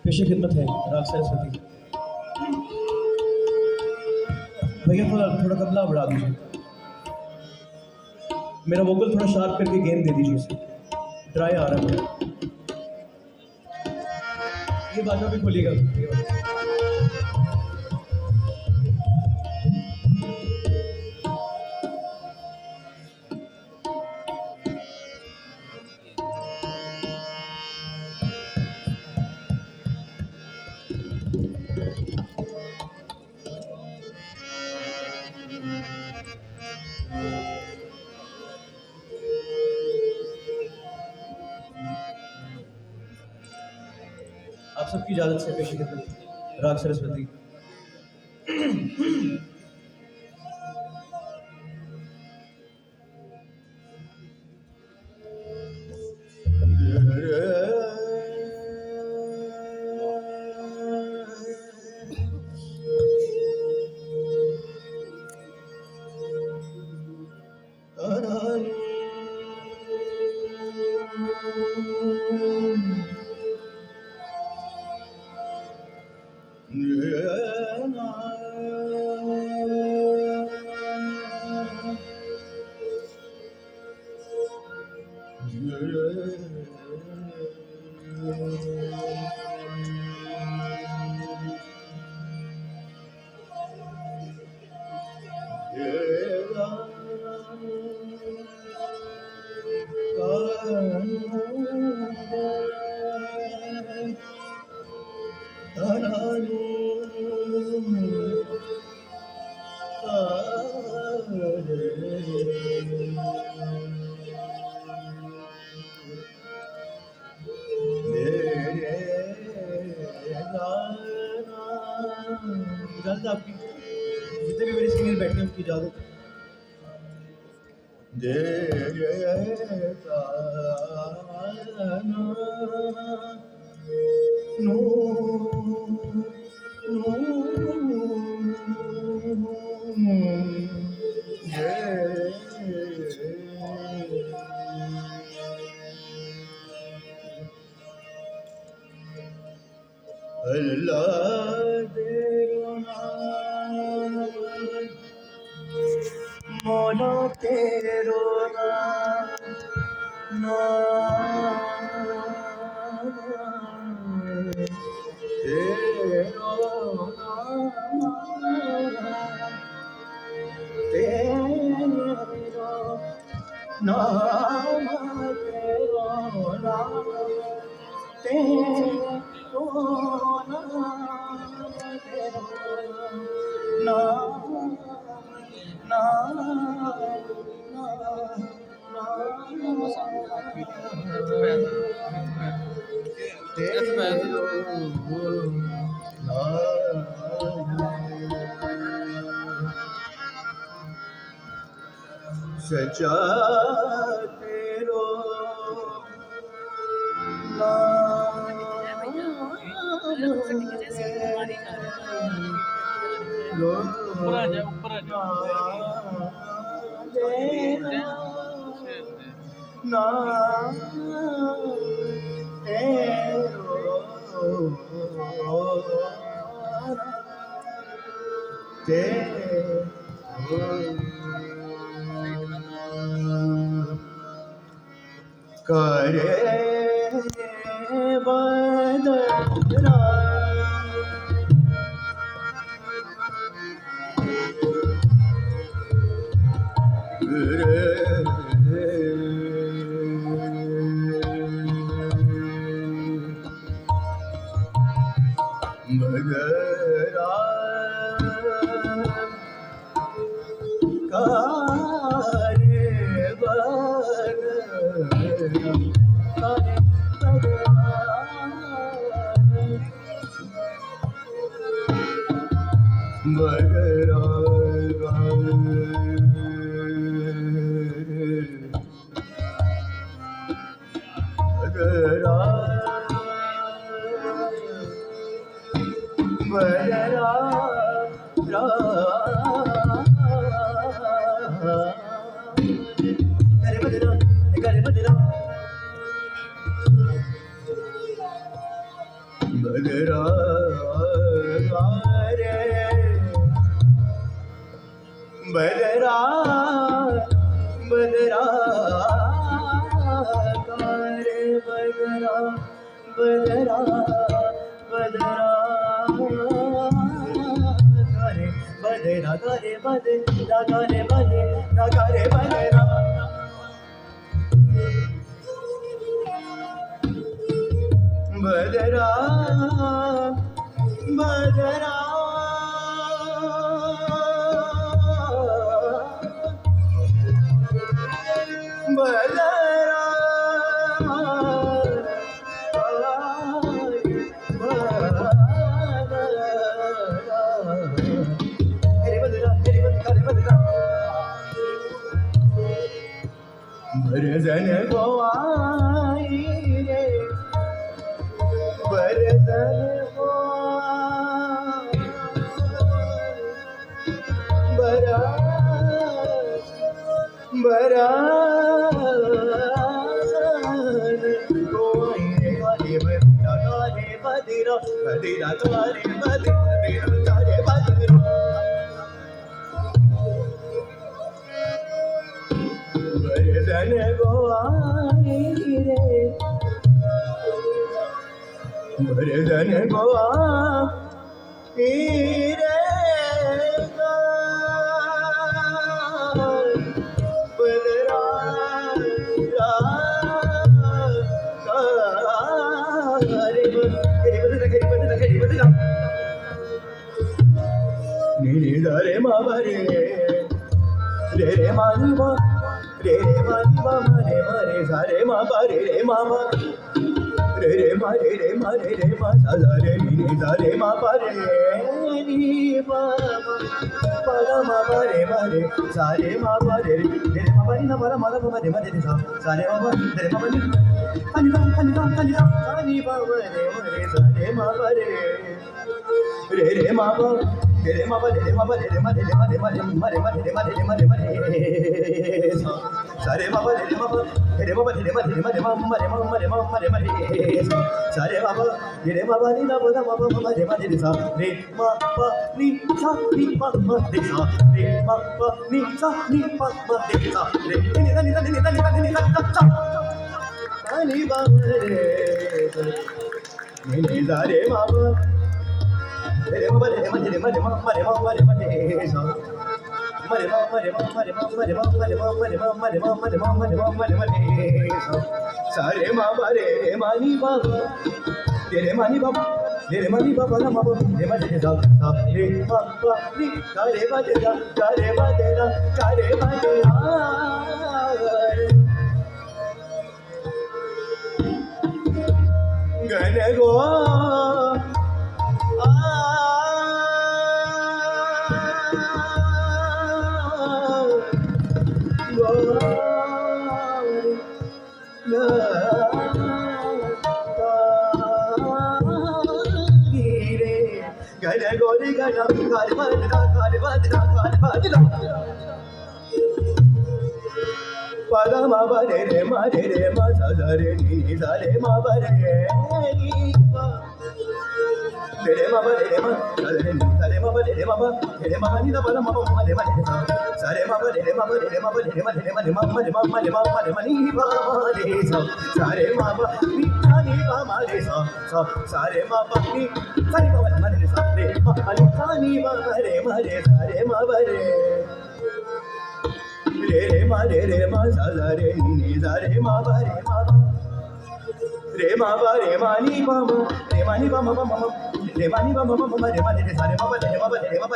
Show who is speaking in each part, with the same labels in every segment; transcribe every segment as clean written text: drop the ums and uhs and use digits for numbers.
Speaker 1: पेशे खिदमत है राग सरस्वती। भैया थोड़ा थोड़ा तबला बढ़ा दीजिए, मेरा वोकल थोड़ा शार्प करके गेंद दे दीजिए इसे, ड्राई आ रहा है। ये बाजा भी खोलिएगा ये वाला। आप सबकी इजाजत से पेश खिदमत राग सरस्वती। इजाजत आपकी, जितने भी मेरे सीनियर बैठे हैं उनकी इजाजत। मौला तेरो सचा तेरो ऊपर आ जा, ऊपर आ जा। करे बदरा बगरा बदरा रे बदरा बदरा रे बदरा बदरा बदरा रे बदरा रे बदरा रे बदरा रे बदरा बदरा बदरा बदरा बरजन गोवाई रे बरजन बरा बरा गोवाई रे बदरा रे बदरा बदरा रे बदरा रे बदरा बरजन गोवाई रे बरजन गोवाई रे बदरा रे बदरा नी रे मा रे रे मानी मा रे मानी मा रे सा रे मा रे मा रे मा रे मा सा रे नी सा रे मा रे नी मा पा मा रे सा रे मा रे मा नी ना मा रे सा रे मा रे मा नी सा नी मा रे सा रे मा रे मा रे मा सारे बाबा रे बाबा रे बाबा रे बाबा रे बाबा सारे बाबा रे बाबा नी ना बाबा बाबा रे बाबा रे सा रे मा पा नी सा नी पा मा रे सा रे मा पा नी सा नी पा मा रे सा रे नी नी सा नी बाबा रे नी सा रे बाबा रे बाबा रे मा रे मा रे मा रे सा सारे मामा रे मानी बाबा रे मानी बाबा रे मानी बाबा ना बाबा रे मा रे सा रे बाबा नी रे बदरा गन गो गन गोरी गना कार बदरा पदा मा रे मा सा रे नी सा रे मा रे नी रे मा रे मा सा रे नी सा रे मा रे मा नी ना मा रे मा सा रे मा रे मा नी सा सा रे मा नी नी मा रे सा सा रे मा नी सा रे मा रे सा रे मा नी सा नी मा रे सा रे मा रे रे मा सा रे नी सा रे मा रे मा नी मा रे मा नी मा रे मा नी मा रे मा रे सा रे मा रे सा रे मा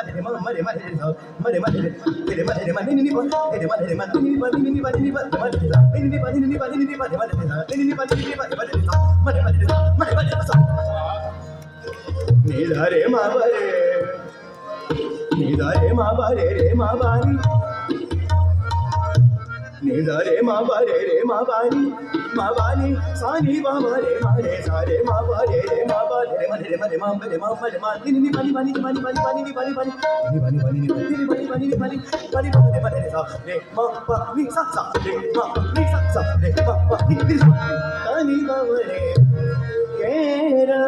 Speaker 1: नी नी मा रे मा नी नी मा नी नी मा नी नी मा नी नी मा रे मा रे सा नी नी मा नी नी मा नी नी मा रे मा रे सा नी नी मा नी नी मा रे मा रे सा मा रे सा नी सा रे मा रे नी सा रे मा रे मा बानी नी सा रे मा बानी सा नी मा रे सा रे मा रे मा रे मा रे मा रे मा रे मा रे मा नी नी मा नी मा नी मा नी मा नी मा नी नी मा नी मा नी नी मा नी मा नी नी मा नी नी मा नी मा नी नी मा नी मा नी रे मा रे सा रे मा पा नी सा रे मा नी सा रे मा पा नी सा नी मा रे केरा